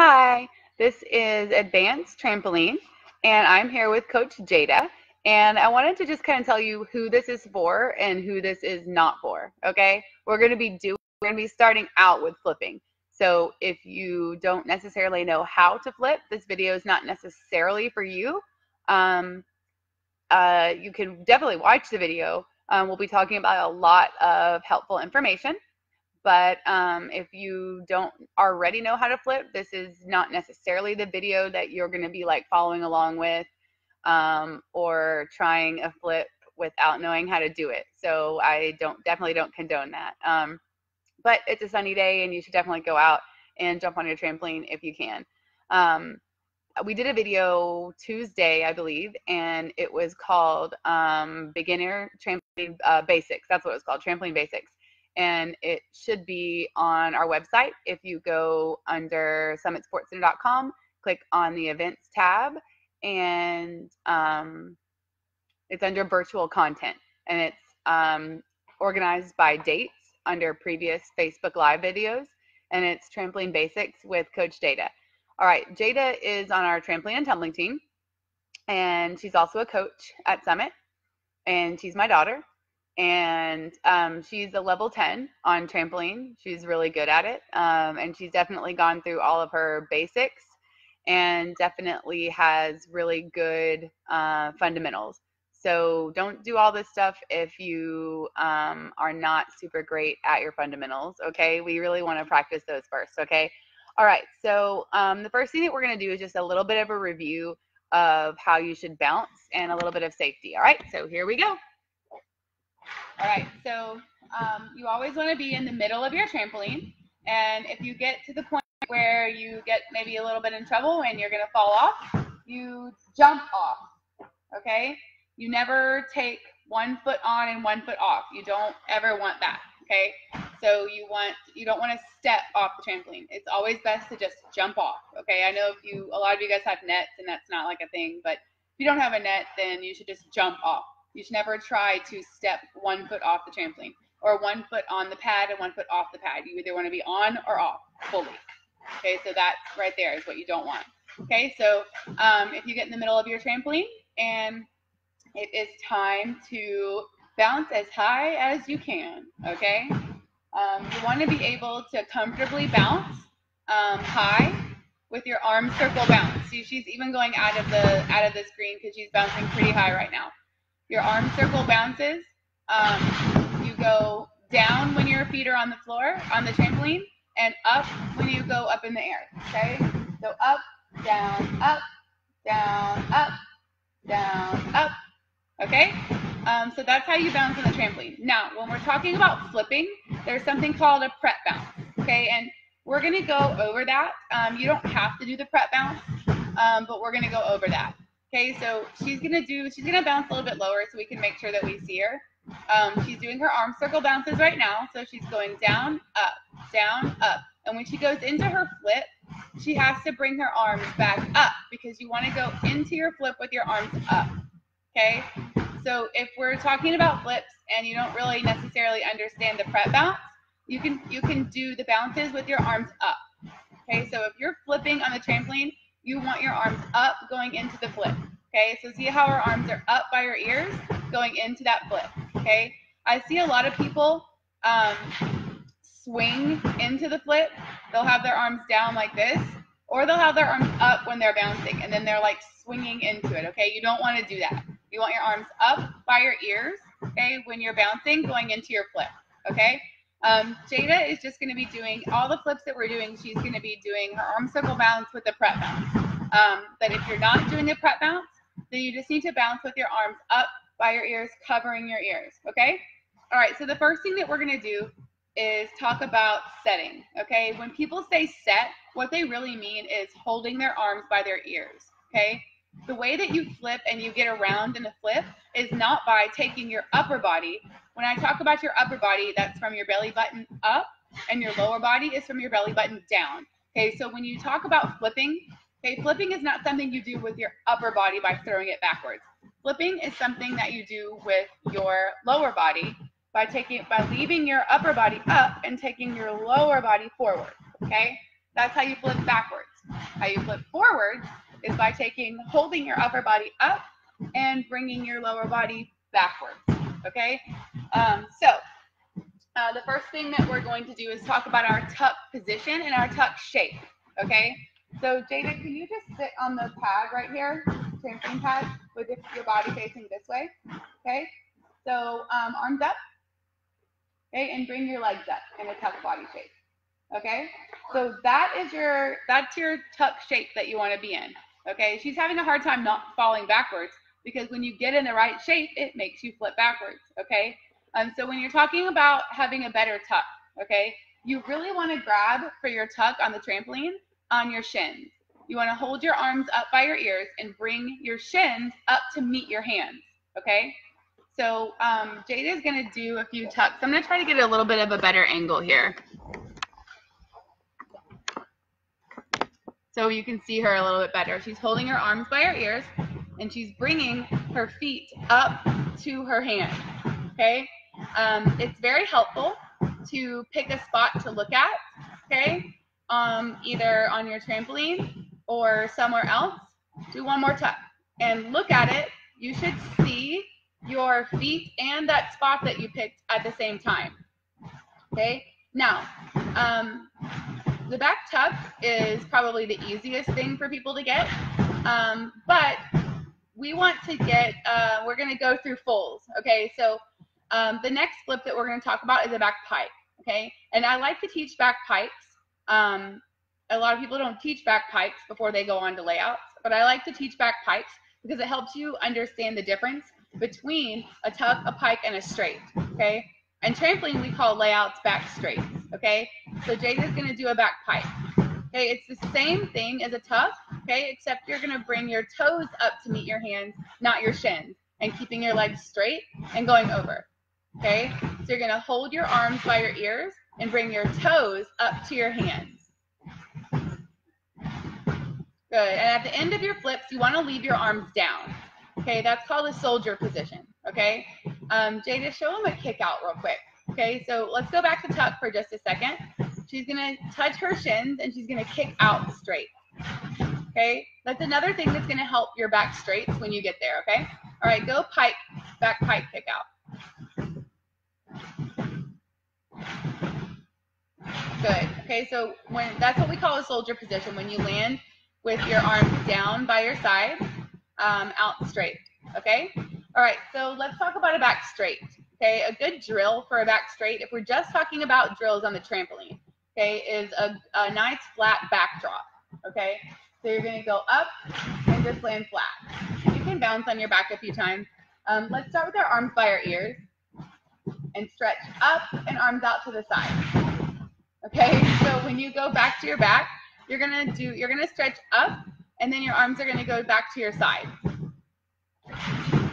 Hi, this is Advanced Trampoline, and I'm here with Coach Jada. And I wanted to just kind of tell you who this is for and who this is not for. Okay, we're going to be starting out with flipping. So if you don't necessarily know how to flip, this video is not necessarily for you. Um, you can definitely watch the video. We'll be talking about a lot of helpful information. But if you don't already know how to flip, this is not necessarily the video that you're going to be like following along with or trying a flip without knowing how to do it. So I definitely don't condone that. But it's a sunny day and you should definitely go out and jump on your trampoline if you can. We did a video Tuesday, I believe, and it was called Beginner Trampoline Basics. That's what it was called, Trampoline Basics. And it should be on our website. If you go under summitsportscenter.com, click on the events tab, and it's under virtual content. And it's organized by dates under previous Facebook Live videos. And it's Trampoline Basics with Coach Jada. All right, Jada is on our trampoline and tumbling team. And she's also a coach at Summit. And she's my daughter. And she's a level 10 on trampoline. She's really good at it. And she's definitely gone through all of her basics and definitely has really good fundamentals. So don't do all this stuff if you are not super great at your fundamentals, okay? We really want to practice those first, okay? All right, so the first thing that we're going to do is just a little bit of a review of how you should bounce and a little bit of safety, all right? So here we go. All right, so you always want to be in the middle of your trampoline, and if you get to the point where you get maybe a little bit in trouble and you're going to fall off, you jump off, okay? You never take 1 foot on and 1 foot off. You don't ever want that, okay? So you don't want to step off the trampoline. It's always best to just jump off, okay? I know a lot of you guys have nets and that's not like a thing, but if you don't have a net, then you should just jump off. You should never try to step 1 foot off the trampoline or 1 foot on the pad and 1 foot off the pad. You either want to be on or off fully. Okay, so that right there is what you don't want. Okay, so if you get in the middle of your trampoline and it is time to bounce as high as you can, okay? You want to be able to comfortably bounce high with your arm circle bounce. See, she's even going out of the screen because she's bouncing pretty high right now. Your arm circle bounces. You go down when your feet are on the floor, on the trampoline, and up when you go up in the air, okay? So up, down, up, down, up, down, up, okay? So that's how you bounce on the trampoline. Now, when we're talking about flipping, there's something called a prep bounce, okay? And we're gonna go over that. You don't have to do the prep bounce, but we're gonna go over that. Okay, so she's gonna bounce a little bit lower so we can make sure that we see her. She's doing her arm circle bounces right now. So she's going down, up. And when she goes into her flip, she has to bring her arms back up because you want to go into your flip with your arms up. Okay, so if we're talking about flips and you don't really necessarily understand the prep bounce, you can do the bounces with your arms up. Okay, so if you're flipping on the trampoline, you want your arms up going into the flip, okay? So see how our arms are up by our ears going into that flip, okay? I see a lot of people swing into the flip. They'll have their arms down like this, or they'll have their arms up when they're bouncing, and then they're like swinging into it, okay? You don't want to do that. You want your arms up by your ears, okay, when you're bouncing going into your flip, okay? Jada is just going to be doing all the flips that we're doing. She's going to be doing her arm circle bounce with the prep bounce. But if you're not doing a prep bounce, then you just need to bounce with your arms up by your ears, covering your ears, okay? All right, so the first thing that we're going to do is talk about setting, okay? When people say set, what they really mean is holding their arms by their ears, okay? The way that you flip and you get around in a flip is not by taking your upper body. When I talk about your upper body, that's from your belly button up, and your lower body is from your belly button down. Okay, so when you talk about flipping, okay, flipping is not something you do with your upper body by throwing it backwards. Flipping is something that you do with your lower body by leaving your upper body up and taking your lower body forward. Okay, That's how you flip backwards. How you flip forwards is by holding your upper body up and bringing your lower body backwards, okay? The first thing that we're going to do is talk about our tuck position and our tuck shape, okay? So Jada, can you just sit on the pad right here, trampoline pad, with your body facing this way, okay? So arms up, okay, and bring your legs up in a tuck body shape, okay? So that's your tuck shape that you want to be in, okay? She's having a hard time not falling backwards because when you get in the right shape, it makes you flip backwards, okay? So when you're talking about having a better tuck, okay, you really want to grab for your tuck on the trampoline on your shins. You want to hold your arms up by your ears and bring your shins up to meet your hands, okay? So Jada is going to do a few tucks. I'm going to try to get a little bit of a better angle here, so you can see her a little bit better. She's holding her arms by her ears, and she's bringing her feet up to her hand, okay? It's very helpful to pick a spot to look at, okay? Either on your trampoline or somewhere else. Do one more tuck and look at it. You should see your feet and that spot that you picked at the same time, okay? Now, the back tuck is probably the easiest thing for people to get, but we want to get, we're going to go through fulls, okay? So the next flip that we're going to talk about is a back pike, okay? And I like to teach back pikes. A lot of people don't teach back pikes before they go on to layouts, but I like to teach back pikes because it helps you understand the difference between a tuck, a pike, and a straight, okay? And trampoline, we call layouts back straights, okay? So Jada's going to do a back pike, okay? It's the same thing as a tuck, okay? Except you're going to bring your toes up to meet your hands, not your shins, and keeping your legs straight and going over, okay? So you're going to hold your arms by your ears and bring your toes up to your hands. Good. And at the end of your flips, you want to leave your arms down. Okay, that's called a soldier position. Okay, Jada, show them a kick out real quick. Okay, so let's go back to tuck for just a second. She's gonna touch her shins and she's gonna kick out straight. Okay, that's another thing that's gonna help your back straights when you get there. Okay, all right, go pike, back pike, kick out. Good. Okay, so that's what we call a soldier position, when you land with your arms down by your side, out straight, okay? All right, so let's talk about a back straight, okay? A good drill for a back straight, if we're just talking about drills on the trampoline, okay, is a nice flat back drop, okay? So you're gonna go up and just land flat. You can bounce on your back a few times. Let's start with our arms by our ears and stretch up and arms out to the side, okay? So when you go back to your back, you're gonna stretch up, and then your arms are gonna go back to your side.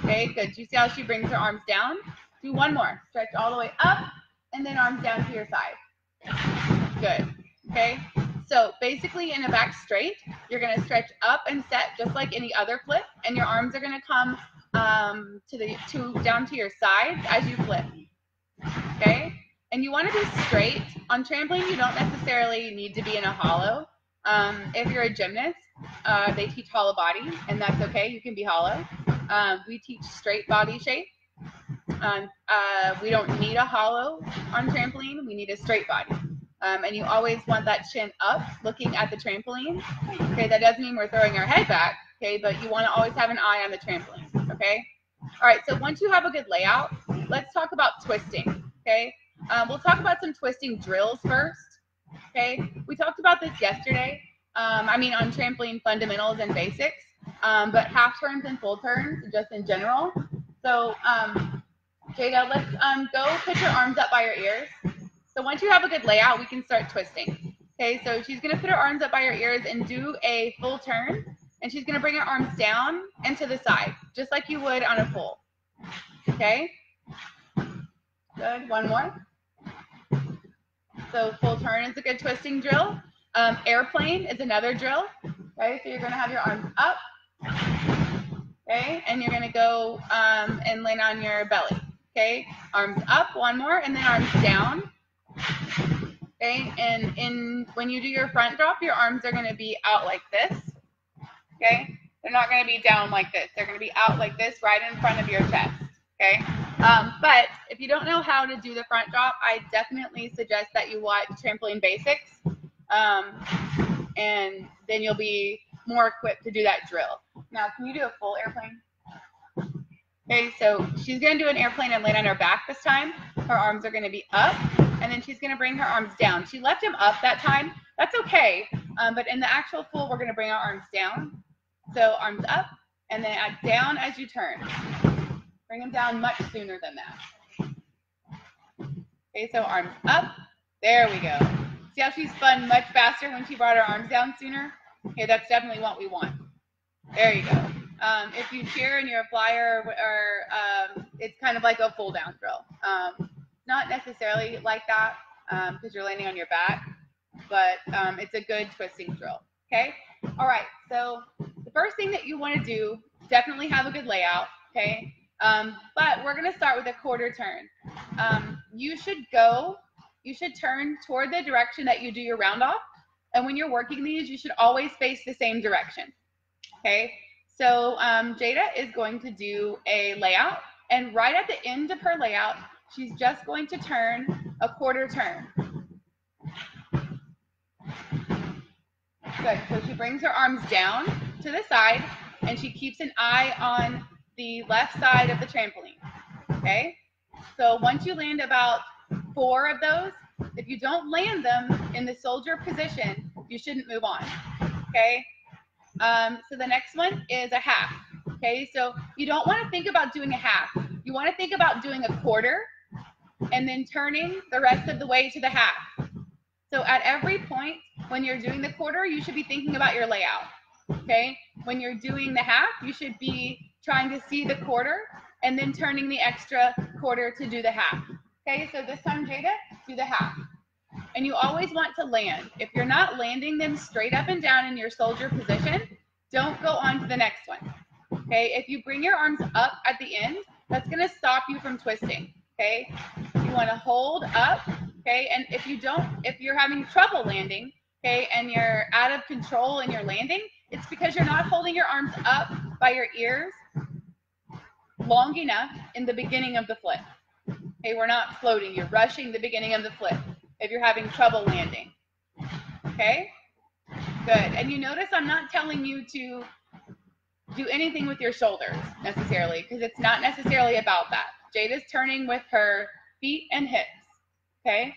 Okay, good. Do you see how she brings her arms down? Do one more. Stretch all the way up, and then arms down to your side. Good. Okay. So basically, in a back straight, you're gonna stretch up and set just like any other flip, and your arms are gonna come down to your sides as you flip. Okay. And you want to be straight. On trampoline, you don't necessarily need to be in a hollow. If you're a gymnast, they teach hollow body, and that's okay. You can be hollow. We teach straight body shape. We don't need a hollow on trampoline. We need a straight body. And you always want that chin up, looking at the trampoline. Okay, that doesn't mean we're throwing our head back, okay, but you want to always have an eye on the trampoline, okay? All right, so once you have a good layout, let's talk about twisting, okay? We'll talk about some twisting drills first. Okay, we talked about this yesterday. On trampoline fundamentals and basics, but half turns and full turns, just in general. So, Jada, let's go put your arms up by your ears. So once you have a good layout, we can start twisting. Okay, so she's gonna put her arms up by her ears and do a full turn, and she's gonna bring her arms down and to the side, just like you would on a full. Okay, good. One more. So full turn is a good twisting drill. Airplane is another drill. Okay, so you're gonna have your arms up, okay, and you're gonna go and land on your belly. Okay, arms up, one more, and then arms down. Okay, and when you do your front drop, your arms are going to be out like this. Okay, they're not going to be down like this. They're going to be out like this, right in front of your chest. Okay, but if you don't know how to do the front drop, I definitely suggest that you watch Trampoline Basics, and then you'll be more equipped to do that drill. Now, can you do a full airplane? Okay, so she's going to do an airplane and land on her back this time. Her arms are going to be up, and then she's going to bring her arms down. She left them up that time. That's okay, but in the actual full, we're going to bring our arms down. So arms up, and then down as you turn. Bring them down much sooner than that. Okay, so arms up. There we go. See how she's spun much faster when she brought her arms down sooner? Okay, that's definitely what we want. There you go. If you cheer and you're a flyer, or it's kind of like a full down drill. Not necessarily like that because you're landing on your back, but it's a good twisting drill. Okay. All right. So the first thing that you want to do, definitely have a good layout. Okay. But we're going to start with a quarter turn. You should turn toward the direction that you do your round off. And when you're working these, you should always face the same direction. Okay. So Jada is going to do a layout, and right at the end of her layout, she's just going to turn a quarter turn. Good. So she brings her arms down to the side, and she keeps an eye on the left side of the trampoline. Okay? So once you land about 4 of those, if you don't land them in the soldier position, you shouldn't move on. Okay? So the next one is a half. Okay, so you don't want to think about doing a half. You want to think about doing a quarter and then turning the rest of the way to the half. So at every point when you're doing the quarter, you should be thinking about your layout. Okay, when you're doing the half, you should be trying to see the quarter and then turning the extra quarter to do the half. Okay, so this time, Jada, do the half. And you always want to land. If you're not landing them straight up and down in your soldier position, don't go on to the next one. Okay, if you bring your arms up at the end, that's going to stop you from twisting. Okay, you want to hold up. Okay, and if you're having trouble landing, okay, and you're out of control in your landing, it's because you're not holding your arms up by your ears long enough in the beginning of the flip. Okay, we're not floating. You're rushing the beginning of the flip if you're having trouble landing. Okay? Good. And you notice I'm not telling you to do anything with your shoulders necessarily, because it's not necessarily about that. Jada's turning with her feet and hips. Okay?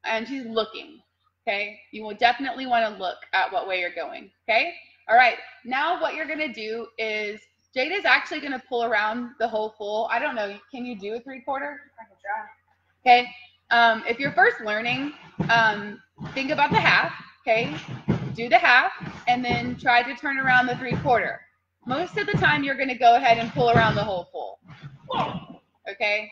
And she's looking. Okay? You will definitely want to look at what way you're going. Okay? All right. Now what you're going to do is Jada's actually going to pull around the whole full. I don't know. Can you do a 3/4? I can try. Okay. If you're first learning, think about the half. Okay. Do the half and then try to turn around the 3/4. Most of the time, you're going to go ahead and pull around the whole full. Okay.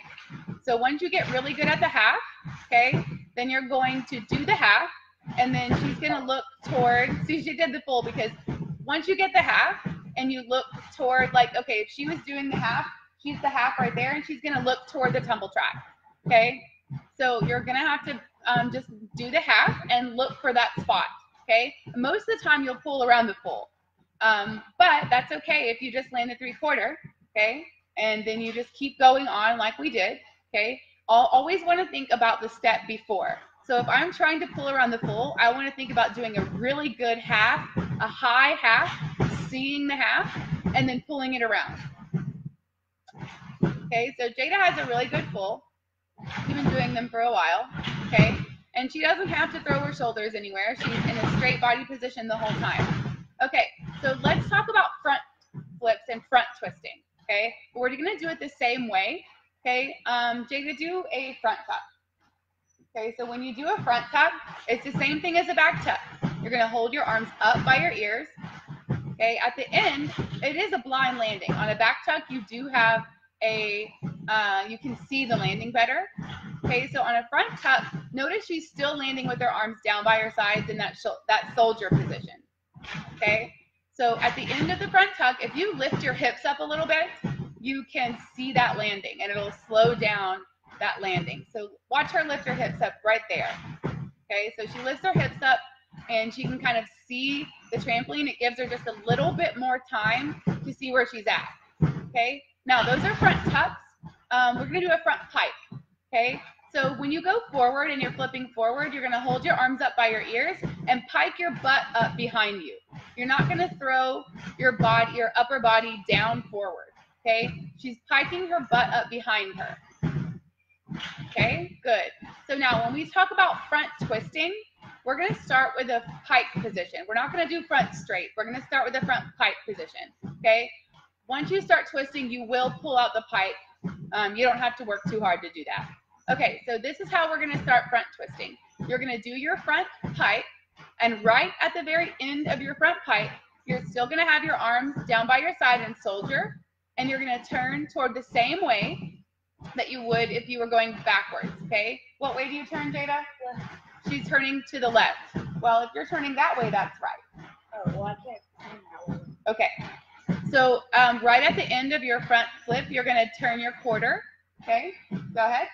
So once you get really good at the half, okay, then you're going to do the half, and then she's going to look toward. See, she did the full because once you get the half and you look toward, like, okay, if she was doing the half, she's the half right there, and she's going to look toward the tumble track. Okay. So you're going to have to just do the half and look for that spot. Okay. Most of the time you'll pull around the full. But that's okay if you just land the 3/4. Okay. And then you just keep going on like we did. Okay. I'll always want to think about the step before. So if I'm trying to pull around the full, I want to think about doing a really good half, a high half, seeing the half, and then pulling it around. Okay. So Jada has a really good full. She's been doing them for a while. Okay. And she doesn't have to throw her shoulders anywhere. She's in a straight body position the whole time. Okay, so let's talk about front flips and front twisting. Okay, we're going to do it the same way. Okay, Jada, do a front tuck. Okay, so when you do a front tuck, it's the same thing as a back tuck. You're going to hold your arms up by your ears. Okay, at the end, it is a blind landing. On a back tuck, you do have you can see the landing better. Okay, so on a front tuck, notice she's still landing with her arms down by her sides in that soldier position. Okay, so at the end of the front tuck, if you lift your hips up a little bit, you can see that landing, and it'll slow down that landing. So watch her lift her hips up right there. Okay, so she lifts her hips up and she can kind of see the trampoline. It gives her just a little bit more time to see where she's at. Okay, now those are front tucks. We're gonna do a front pike. Okay, so when you go forward and you're flipping forward, you're gonna hold your arms up by your ears and pike your butt up behind you. You're not gonna throw your upper body down forward. Okay, she's piking her butt up behind her. Okay, good. So now when we talk about front twisting, we're going to start with a pike position. We're not going to do front straight. We're going to start with a front pike position. Okay, once you start twisting, you will pull out the pike. You don't have to work too hard to do that. Okay, so this is how we're going to start front twisting. You're going to do your front pike, and right at the very end of your front pike, you're still going to have your arms down by your side and soldier, and you're going to turn toward the same way that you would if you were going backwards. Okay, what way do you turn, Jada? Left. She's turning to the left. Well, if you're turning that way, that's right. Oh, well, I can't turn that way. Okay, so right at the end of your front flip, you're going to turn your quarter. Okay, go ahead.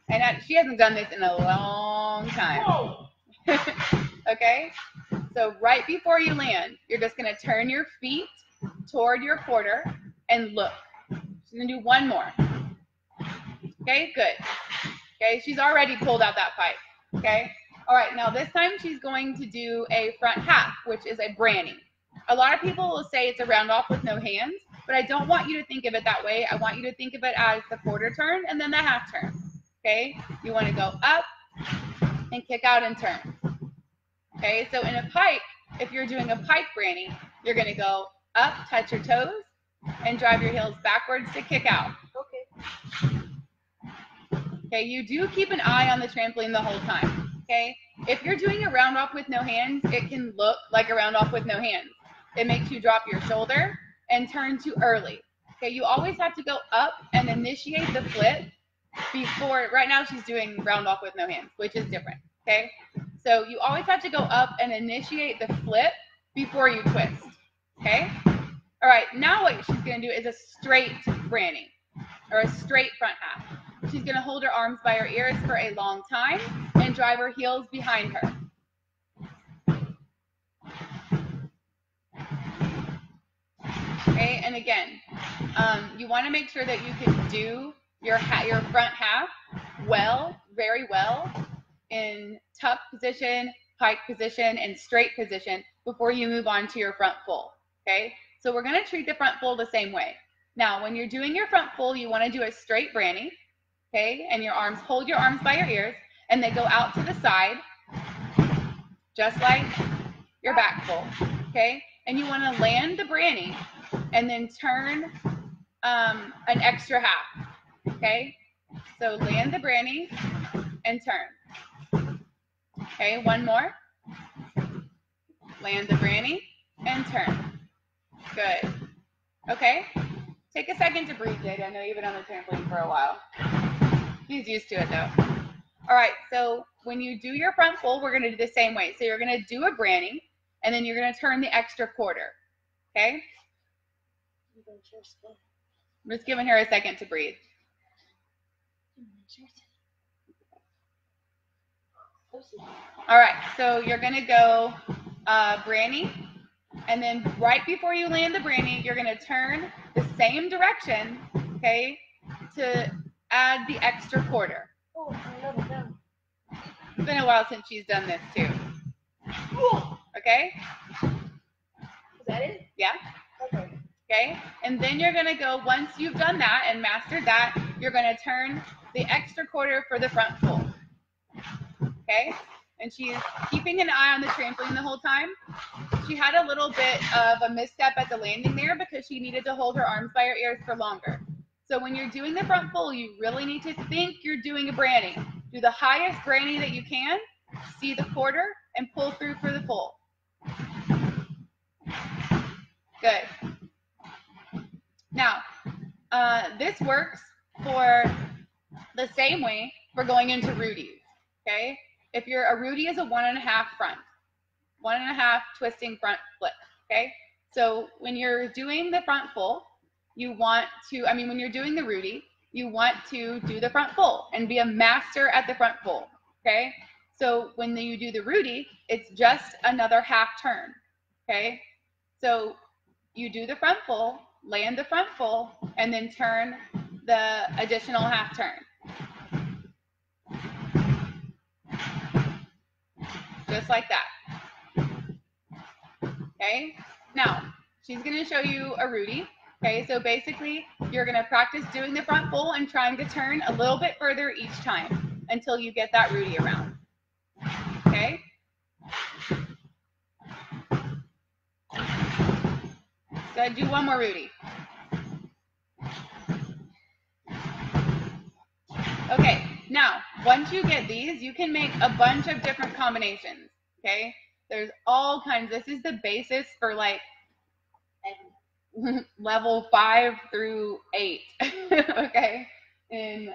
And she hasn't done this in a long time. Whoa. Okay, so right before you land, you're just going to turn your feet toward your quarter and look. She's going to do one more. Okay, good. Okay, she's already pulled out that pike. Okay, all right, now this time she's going to do a front half, which is a branny. A lot of people will say it's a round off with no hands, but I don't want you to think of it that way. I want you to think of it as the quarter turn and then the half turn. Okay, you want to go up and kick out and turn. Okay, so in a pike, if you're doing a pike branny, you're going to go up, touch your toes, and drive your heels backwards to kick out. Okay. Okay, you do keep an eye on the trampoline the whole time. Okay, if you're doing a round off with no hands, it can look like a round off with no hands. It makes you drop your shoulder and turn too early. Okay, you always have to go up and initiate the flip before. Right now she's doing round off with no hands, which is different. Okay, so you always have to go up and initiate the flip before you twist. Okay, all right, now what she's going to do is a straight branny or a straight front half. She's going to hold her arms by her ears for a long time and drive her heels behind her. Okay, and again, you want to make sure that you can do your front half well, very well, in tuck position, pike position, and straight position before you move on to your front full. Okay, so we're going to treat the front full the same way. Now, when you're doing your front full, you want to do a straight branny. Okay, and hold your arms by your ears, and they go out to the side, just like your back full. Okay, and you want to land the branny, and then turn an extra half. Okay, so land the branny and turn. Okay, one more. Land the branny and turn. Good. Okay, take a second to breathe, Jada. I know you've been on the trampoline for a while. She's used to it though. All right, so when you do your front full, we're going to do the same way. So you're going to do a branny, and then you're going to turn the extra quarter. Okay? I'm just giving her a second to breathe. All right, so you're going to go branny, and then right before you land the branny, you're going to turn the same direction, okay, to add the extra quarter. Oh, I love it now. It's been a while since she's done this too. Okay? Is that it? Yeah? Okay. Okay? And then you're going to go, once you've done that and mastered that, you're going to turn the extra quarter for the front full. Okay? And she's keeping an eye on the trampoline the whole time. She had a little bit of a misstep at the landing there because she needed to hold her arms by her ears for longer. So when you're doing the front full, you really need to think you're doing a branny. Do the highest branny that you can, see the quarter, and pull through for the full. Good. Now, this works for the same way for going into Rudy's, okay? If you're a Rudy is a 1.5 front, 1.5 twisting front flip, okay? So when you're doing the front full, you want to, when you're doing the Rudy, you want to do the front full and be a master at the front full, okay? So when you do the Rudy, it's just another half turn, okay? So you do the front full, land the front full, and then turn the additional half turn. Just like that. Okay? Now, she's going to show you a Rudy. Okay, so basically, you're going to practice doing the front full and trying to turn a little bit further each time until you get that Rudy around. Okay? So I do one more Rudy. Okay, now, once you get these, you can make a bunch of different combinations. Okay? There's all kinds. This is the basis for like level 5 through 8, okay, in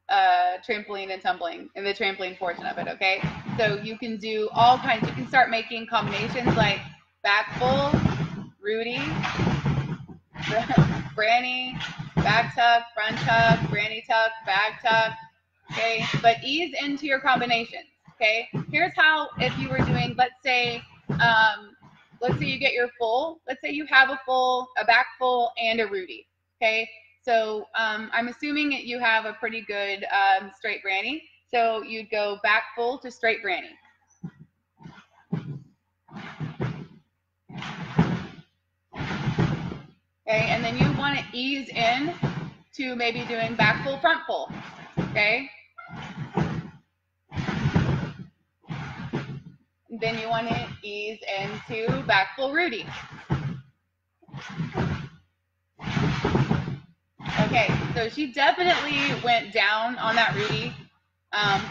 trampoline and tumbling, in the trampoline portion of it, okay? So you can do all kinds. You can start making combinations like back full, Rudy, granny, back tuck, front tuck, granny tuck, back tuck, okay? But ease into your combinations, okay? Here's how, if you were doing, let's say you get your full. Let's say you have a full, a back full, and a Rudy. Okay, so I'm assuming that you have a pretty good straight granny. So you'd go back full to straight granny. Okay, and then you want to ease in to maybe doing back full, front full. Okay. Then you want to ease into back full Rudy. Okay, so she definitely went down on that Rudy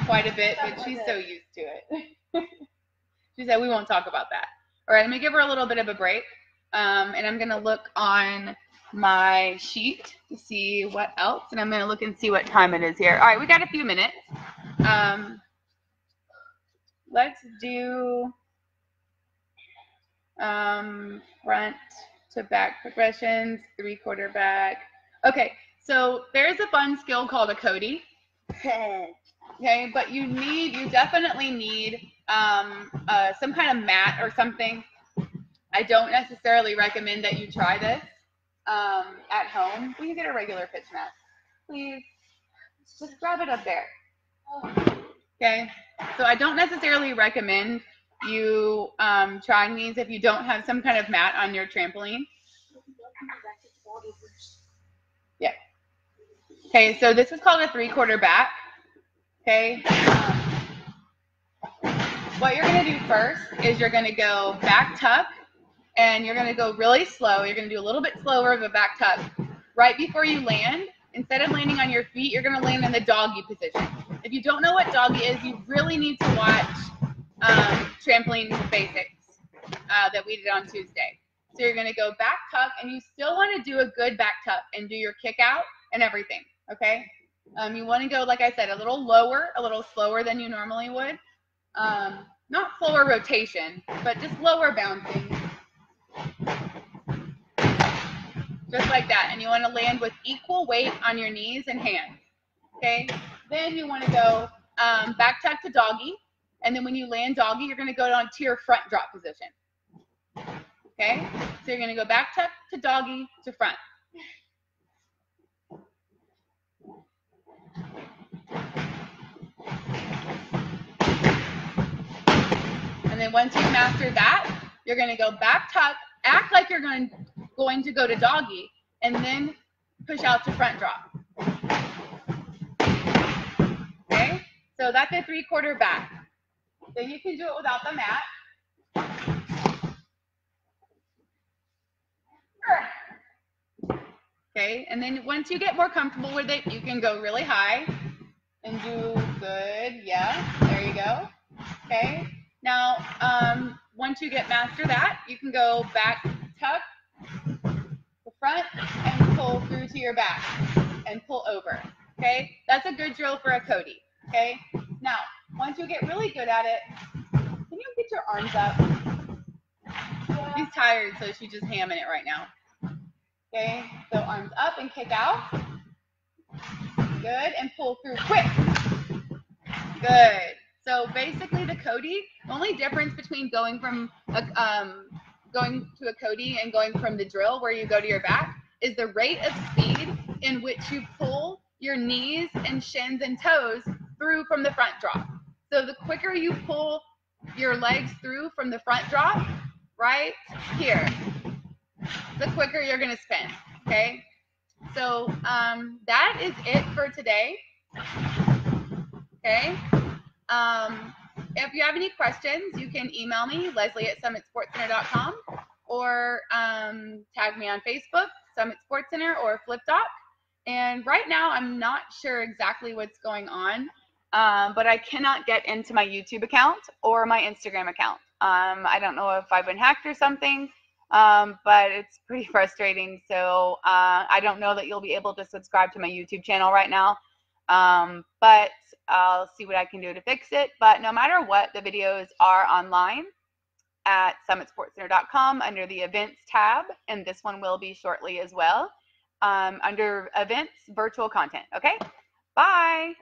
quite a bit, but she's so used to it. She said we won't talk about that. All right, let me give her a little bit of a break, and I'm going to look on my sheet to see what else, and I'm going to look and see what time it is here. All right, we got a few minutes. Let's do front to back progressions, 3/4 back. Okay, so there's a fun skill called a Cody. Okay, but you definitely need some kind of mat or something. I don't necessarily recommend that you try this at home. Will you get a regular pitch mat, please? Just grab it up there. Okay, so I don't necessarily recommend you trying these if you don't have some kind of mat on your trampoline. Yeah. Okay, so this is called a 3/4 back. Okay. What you're going to do first is you're going to go back tuck, and you're going to go really slow. You're going to do a little bit slower of a back tuck. Right before you land, instead of landing on your feet, you're going to land in the doggy position. If you don't know what doggy is, you really need to watch Trampoline Basics that we did on Tuesday. So you're going to go back tuck, and you still want to do a good back tuck and do your kick out and everything, okay? You want to go, like I said, a little lower, a little slower than you normally would. Not slower rotation, but just lower bouncing. Just like that. And you want to land with equal weight on your knees and hands, okay? Then you want to go back tuck to doggy. And then when you land doggy, you're going to go down to your front drop position. Okay? So you're going to go back tuck to doggy to front. And then once you master that, you're going to go back tuck, act like you're going to go to doggy, and then push out to front drop. Okay? So that's a 3/4 back. Then you can do it without the mat. Okay, and then once you get more comfortable with it, you can go really high and do good. Yeah, there you go. Okay, now once you get master that, you can go back tuck, the front, and pull through to your back and pull over. Okay, that's a good drill for a Cody. Okay, now once you get really good at it, can you get your arms up? She's tired, so she's just hamming it right now. Okay, so arms up and kick out. Good, and pull through quick. Good. So basically the Cody, the only difference between going from going to a Cody and going from the drill where you go to your back is the rate of speed in which you pull your knees and shins and toes through from the front drop. So the quicker you pull your legs through from the front drop, right here, the quicker you're gonna spin, okay? So that is it for today, okay? If you have any questions, you can email me, leslie@summitsportscenter.com, or tag me on Facebook, Summit Sports Center or FlipDoc. And right now, I'm not sure exactly what's going on, but I cannot get into my YouTube account or my Instagram account. I don't know if I've been hacked or something, but it's pretty frustrating. So I don't know that you'll be able to subscribe to my YouTube channel right now. But I'll see what I can do to fix it. But no matter what, the videos are online at summitsportscenter.com under the events tab, and this one will be shortly as well, under events, virtual content. Okay, bye.